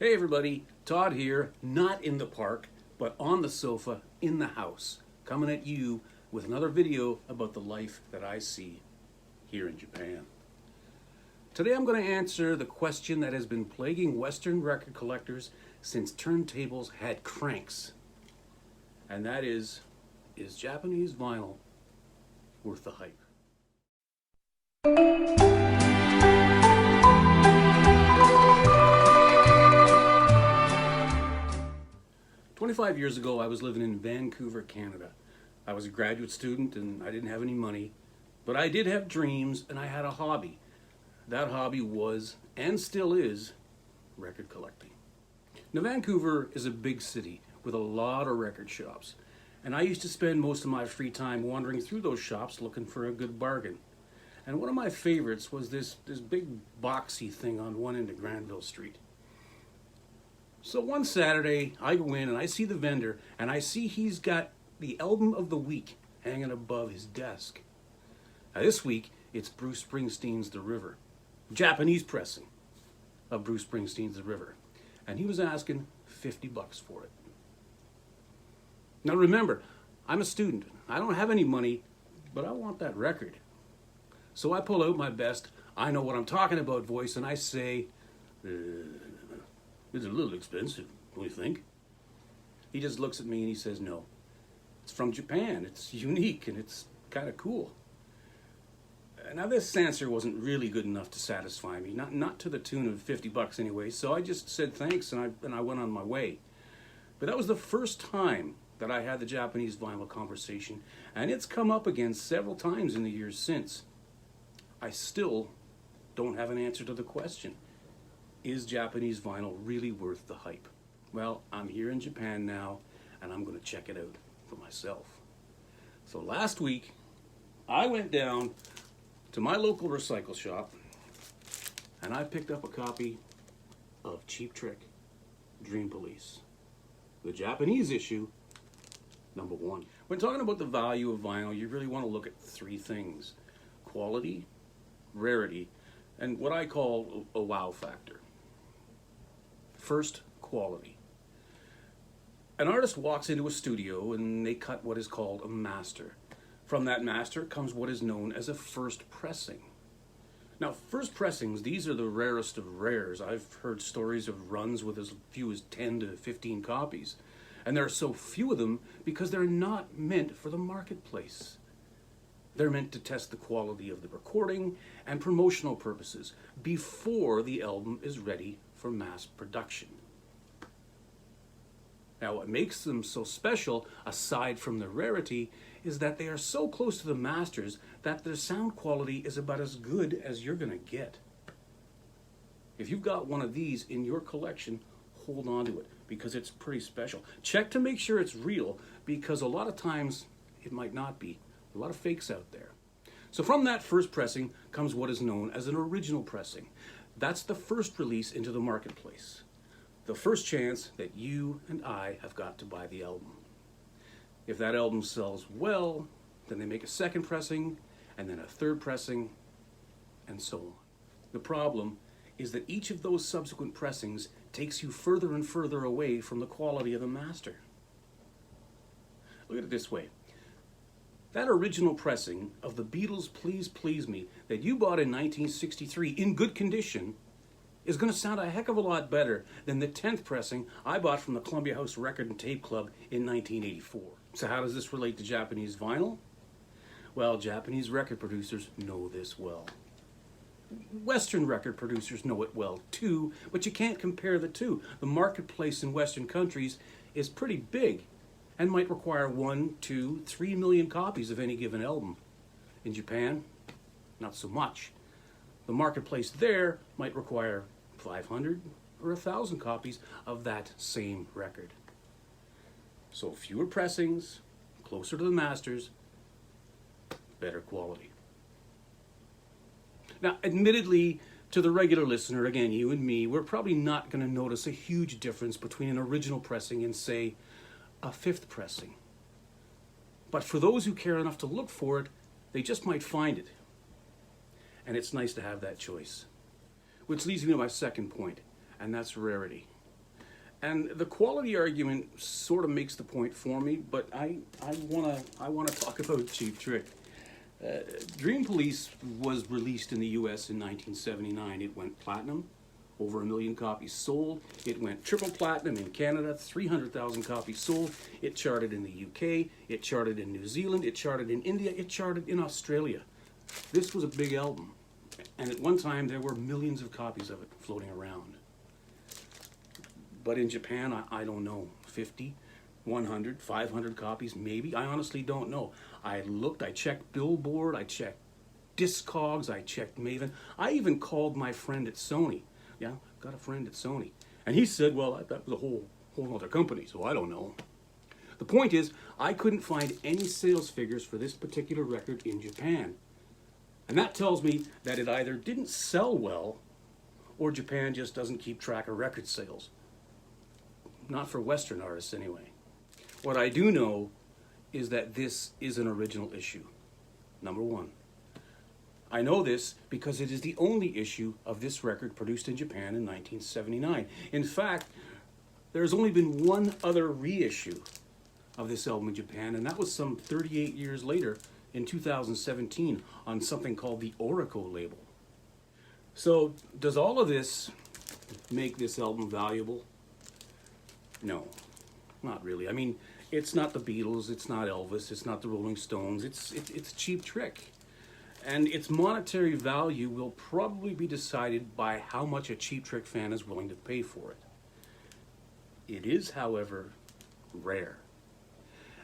Hey everybody, Todd here, not in the park, but on the sofa in the house, coming at you with another video about the life that I see here in Japan. Today I'm going to answer the question that has been plaguing Western record collectors since turntables had cranks. And that is Japanese vinyl worth the hype? 25 years ago, I was living in Vancouver, Canada. I was a graduate student and I didn't have any money, but I did have dreams and I had a hobby. That hobby was, and still is, record collecting. Now, Vancouver is a big city with a lot of record shops, and I used to spend most of my free time wandering through those shops looking for a good bargain. And one of my favorites was this big boxy thing on one end of Granville Street. So one Saturday, I go in and I see the vendor, and I see he's got the album of the week hanging above his desk. Now this week, it's Bruce Springsteen's The River, Japanese pressing of Bruce Springsteen's The River. And he was asking $50 for it. Now remember, I'm a student. I don't have any money, but I want that record. So I pull out my best I know what I'm talking about voice, and I say, it's a little expensive, don't you think? He just looks at me and he says, no. It's from Japan. It's unique and it's kind of cool. Now this answer wasn't really good enough to satisfy me, not to the tune of $50 anyway, so I just said thanks and I went on my way. But that was the first time that I had the Japanese vinyl conversation, and it's come up again several times in the years since. I still don't have an answer to the question. Is Japanese vinyl really worth the hype? Well, I'm here in Japan now, and I'm going to check it out for myself. So last week, I went down to my local recycle shop, and I picked up a copy of Cheap Trick, Dream Police, the Japanese issue, #1. When talking about the value of vinyl, you really want to look at three things: quality, rarity, and what I call a wow factor. First, quality. An artist walks into a studio and they cut what is called a master. From that master comes what is known as a first pressing. Now, first pressings, these are the rarest of rares. I've heard stories of runs with as few as 10 to 15 copies. And there are so few of them because they're not meant for the marketplace. They're meant to test the quality of the recording and promotional purposes before the album is ready for mass production. Now, what makes them so special, aside from the rarity, is that they are so close to the masters that their sound quality is about as good as you're going to get. If you've got one of these in your collection, hold on to it because it's pretty special. Check to make sure it's real, because a lot of times it might not be. A lot of fakes out there. So from that first pressing comes what is known as an original pressing. That's the first release into the marketplace. The first chance that you and I have got to buy the album. If that album sells well, then they make a second pressing, and then a third pressing, and so on. The problem is that each of those subsequent pressings takes you further and further away from the quality of the master. Look at it this way. That original pressing of the Beatles' Please Please Me that you bought in 1963 in good condition is going to sound a heck of a lot better than the 10th pressing I bought from the Columbia House Record and Tape Club in 1984. So how does this relate to Japanese vinyl? Well, Japanese record producers know this well. Western record producers know it well too, but you can't compare the two. The marketplace in Western countries is pretty big and might require 1, 2, 3 million copies of any given album. In Japan, not so much. The marketplace there might require 500 or 1,000 copies of that same record. So fewer pressings, closer to the masters, better quality. Now, admittedly, to the regular listener, again, you and me, we're probably not going to notice a huge difference between an original pressing and, say, a fifth pressing. But for those who care enough to look for it, they just might find it. And it's nice to have that choice. Which leads me to my second point, and that's rarity. And the quality argument sort of makes the point for me, but I wanna talk about Cheap Trick. Dream Police was released in the U.S. in 1979. It went platinum, over 1 million copies sold. It went triple platinum in Canada, 300,000 copies sold. It charted in the UK. It charted in New Zealand. It charted in India. It charted in Australia. This was a big album, and at one time there were millions of copies of it floating around. But in Japan, I don't know, 50, 100, 500 copies, maybe. I honestly don't know. I looked, I checked Billboard, I checked Discogs, I checked Maven. I even called my friend at Sony. Yeah, got a friend at Sony. And he said, well, that was a whole other company, so I don't know. The point is, I couldn't find any sales figures for this particular record in Japan. And that tells me that it either didn't sell well, or Japan just doesn't keep track of record sales. Not for Western artists, anyway. What I do know is that this is an original issue. Number one. I know this because it is the only issue of this record produced in Japan in 1979. In fact, there has only been one other reissue of this album in Japan, and that was some 38 years later in 2017 on something called the Oracle label. So, does all of this make this album valuable? No, not really. I mean, it's not the Beatles, it's not Elvis, it's not the Rolling Stones, it's Cheap Trick. And its monetary value will probably be decided by how much a Cheap Trick fan is willing to pay for it. It is, however, rare.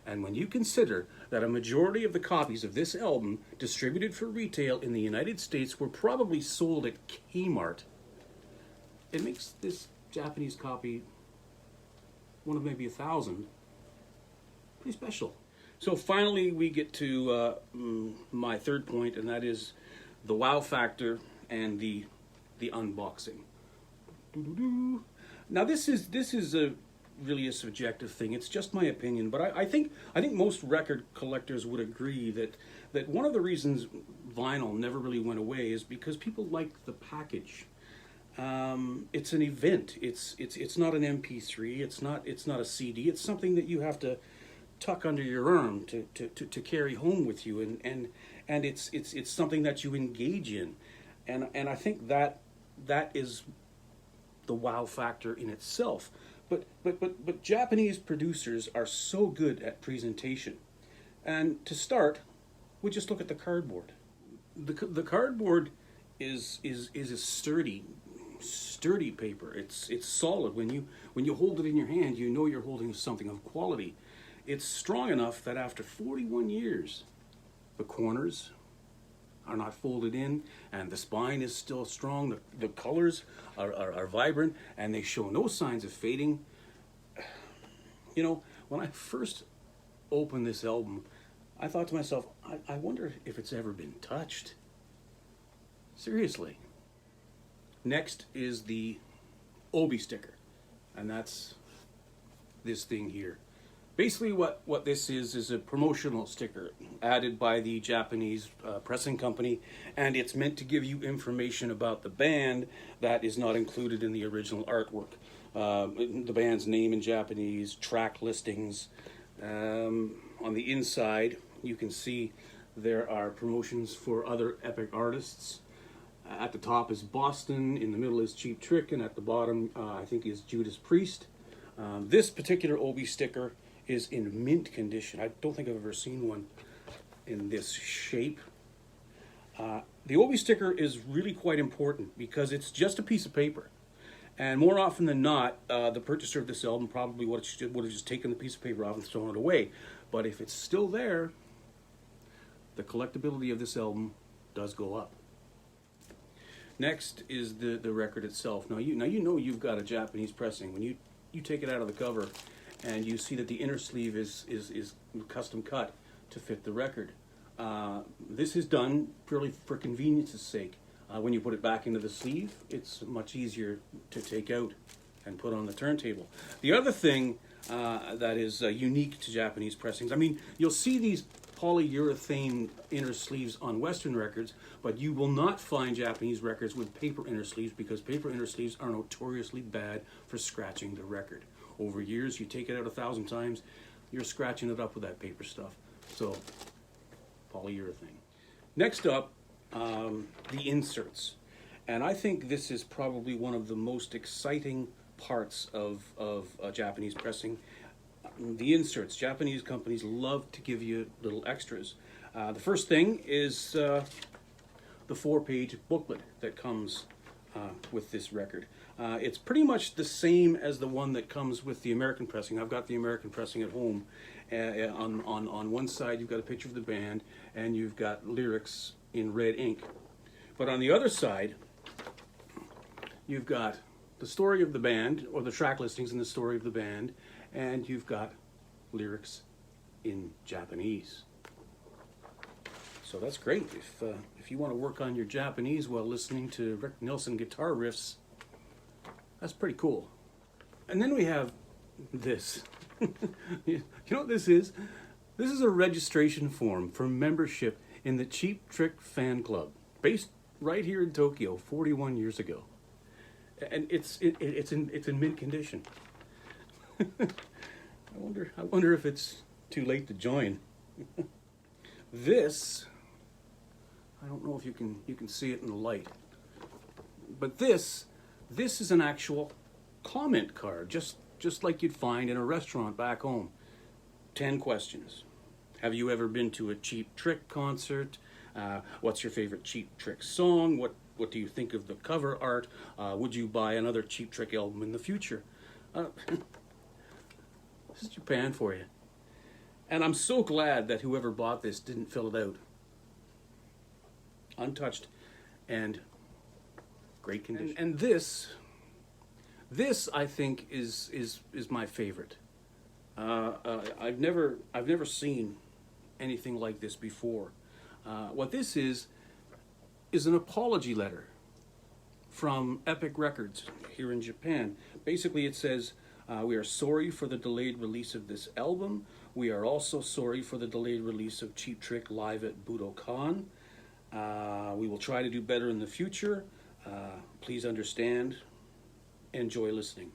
And when you consider that a majority of the copies of this album distributed for retail in the United States were probably sold at Kmart, it makes this Japanese copy one of maybe 1,000, pretty special. So finally we get to my third point, and that is the wow factor and the unboxing. Now this is really a subjective thing. It's just my opinion, but I think most record collectors would agree that one of the reasons vinyl never really went away is because people like the package. It's an event. It's not an MP3. It's not a CD. It's something that you have to tuck under your arm to carry home with you, and it's something that you engage in, and I think that is the wow factor in itself. But Japanese producers are so good at presentation, and to start, we just look at the cardboard. The cardboard is a sturdy paper. It's solid. When you hold it in your hand, you know you're holding something of quality. It's strong enough that after 41 years, the corners are not folded in, and the spine is still strong. The colors are vibrant, and they show no signs of fading. You know, when I first opened this album, I thought to myself, I wonder if it's ever been touched. Seriously. Next is the Obi sticker, and that's this thing here. Basically what this is a promotional sticker added by the Japanese pressing company, and it's meant to give you information about the band that is not included in the original artwork. The band's name in Japanese, track listings. On the inside, you can see there are promotions for other epic artists. At the top is Boston, in the middle is Cheap Trick, and at the bottom, I think, is Judas Priest. This particular Obi sticker is in mint condition. I don't think I've ever seen one in this shape. The Obi sticker is really quite important because it's just a piece of paper. And more often than not, the purchaser of this album probably would have just taken the piece of paper off and thrown it away. But if it's still there, the collectability of this album does go up. Next is the record itself. Now you know you've got a Japanese pressing when you take it out of the cover and you see that the inner sleeve is custom cut to fit the record. This is done purely for convenience's sake. When you put it back into the sleeve, it's much easier to take out and put on the turntable. The other thing that is unique to Japanese pressings, I mean, you'll see these polyurethane inner sleeves on Western records, but you will not find Japanese records with paper inner sleeves because paper inner sleeves are notoriously bad for scratching the record. Over years, you take it out 1,000 times, you're scratching it up with that paper stuff. So, polyurethane. Next up, the inserts. And I think this is probably one of the most exciting parts of Japanese pressing. The inserts. Japanese companies love to give you little extras. The first thing is the 4-page booklet that comes with this record. It's pretty much the same as the one that comes with the American pressing. I've got the American pressing at home. On one side you've got a picture of the band and you've got lyrics in red ink. But on the other side you've got the story of the band, or the track listings and the story of the band, and you've got lyrics in Japanese. So that's great. If you want to work on your Japanese while listening to Rick Nielsen guitar riffs, that's pretty cool. And then we have this. You know what this is? This is a registration form for membership in the Cheap Trick fan club, based right here in Tokyo 41 years ago. And it's in mint condition. I wonder if it's too late to join. This, I don't know if you can see it in the light, but this is an actual comment card, just like you'd find in a restaurant back home. 10 questions. Have you ever been to a Cheap Trick concert? What's your favorite Cheap Trick song? What do you think of the cover art? Would you buy another Cheap Trick album in the future? This is Japan for you. And I'm so glad that whoever bought this didn't fill it out. Untouched and great condition. And this I think is my favorite. I've never seen anything like this before. What this is an apology letter from Epic Records here in Japan. Basically it says, we are sorry for the delayed release of this album. We are also sorry for the delayed release of Cheap Trick live at Budokan. We will try to do better in the future. Please understand. Enjoy listening.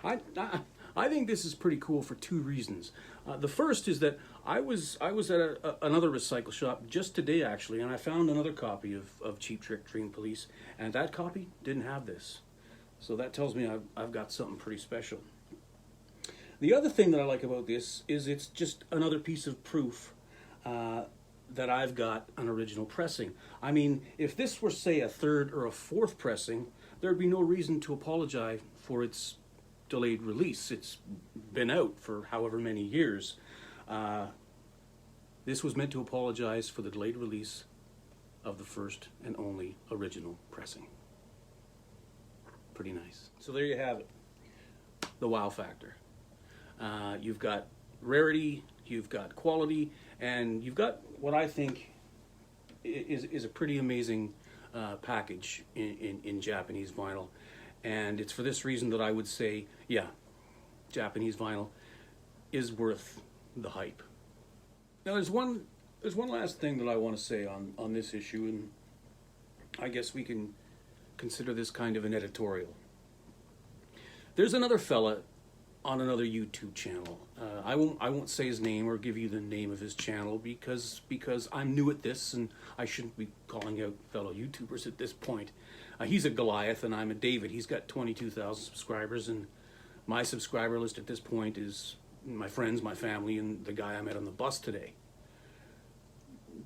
I think this is pretty cool for 2 reasons. The first is that I was at another recycle shop just today actually, and I found another copy of Cheap Trick Dream Police, and that copy didn't have this. So that tells me I've got something pretty special. The other thing that I like about this is it's just another piece of proof that I've got an original pressing. I mean, if this were, say, a 3rd or a 4th pressing, there'd be no reason to apologize for its delayed release. It's been out for however many years. This was meant to apologize for the delayed release of the first and only original pressing. Pretty nice. So there you have it. The wow factor. You've got rarity, you've got quality, and you've got what I think is a pretty amazing package in Japanese vinyl. And it's for this reason that I would say, yeah, Japanese vinyl is worth the hype. Now there's one last thing that I want to say on this issue, and I guess we can consider this kind of an editorial. There's another fella on another YouTube channel. I won't say his name or give you the name of his channel because I'm new at this and I shouldn't be calling out fellow YouTubers at this point. He's a Goliath and I'm a David. He's got 22,000 subscribers, and my subscriber list at this point is my friends, my family, and the guy I met on the bus today.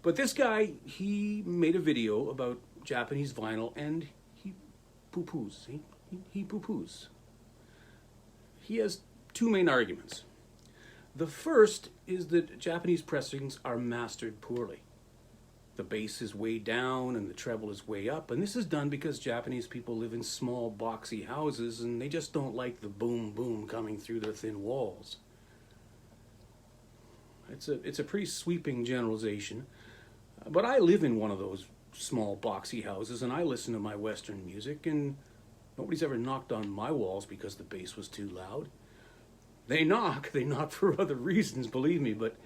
But this guy, he made a video about Japanese vinyl and he poo-poos. He poo-poos. He has 2 main arguments. The first is that Japanese pressings are mastered poorly. The bass is way down and the treble is way up, and this is done because Japanese people live in small boxy houses and they just don't like the boom boom coming through their thin walls. It's a pretty sweeping generalization, but I live in one of those small boxy houses and I listen to my Western music, and nobody's ever knocked on my walls because the bass was too loud. They knock for other reasons, believe me, but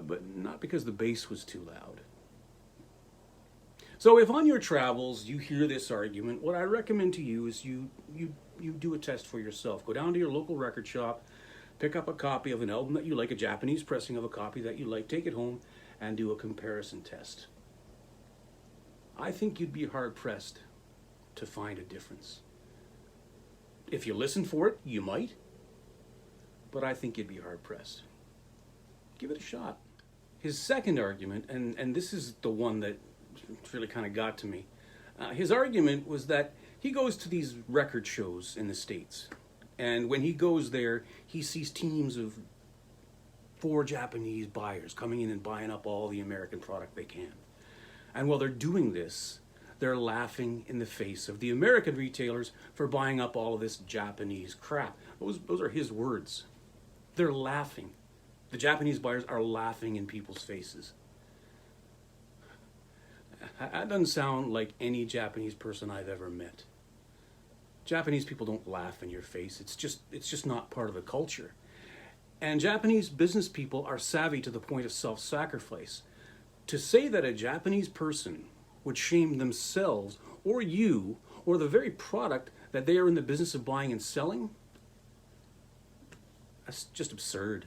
but not because the bass was too loud. So if on your travels you hear this argument, what I recommend to you is you do a test for yourself. Go down to your local record shop, pick up a copy of an album that you like, a Japanese pressing of a copy that you like, take it home and do a comparison test. I think you'd be hard-pressed to find a difference. If you listen for it, you might, but I think you'd be hard-pressed. Give it a shot. His second argument, and this is the one that really kind of got to me, his argument was that he goes to these record shows in the States, and when he goes there, he sees teams of 4 Japanese buyers coming in and buying up all the American product they can. And while they're doing this, they're laughing in the face of the American retailers for buying up all of this Japanese crap. Those are his words. They're laughing. The Japanese buyers are laughing in people's faces. That doesn't sound like any Japanese person I've ever met. Japanese people don't laugh in your face. It's just not part of the culture. And Japanese business people are savvy to the point of self-sacrifice. To say that a Japanese person would shame themselves or you or the very product that they are in the business of buying and selling, that's just absurd.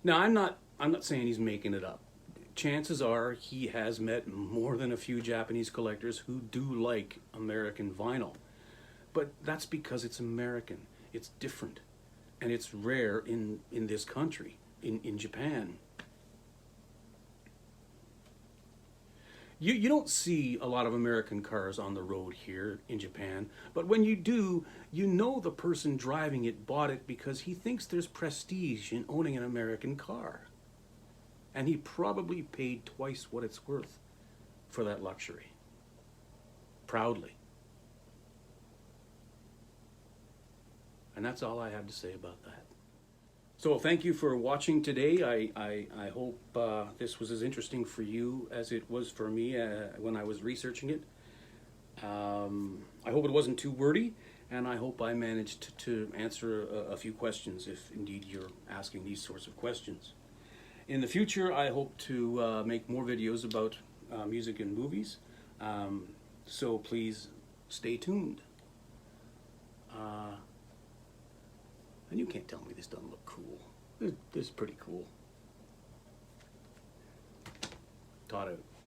Now, I'm not saying he's making it up. Chances are he has met more than a few Japanese collectors who do like American vinyl. But that's because it's American. It's different. And it's rare in this country, in Japan. You don't see a lot of American cars on the road here in Japan, but when you do, you know the person driving it bought it because he thinks there's prestige in owning an American car. And he probably paid twice what it's worth for that luxury. Proudly. And that's all I have to say about that. So thank you for watching today. I hope this was as interesting for you as it was for me when I was researching it. I hope it wasn't too wordy, and I hope I managed to answer a few questions if indeed you're asking these sorts of questions. In the future, I hope to make more videos about music and movies, so please stay tuned. And you can't tell me this doesn't look cool. This is pretty cool. Todd out.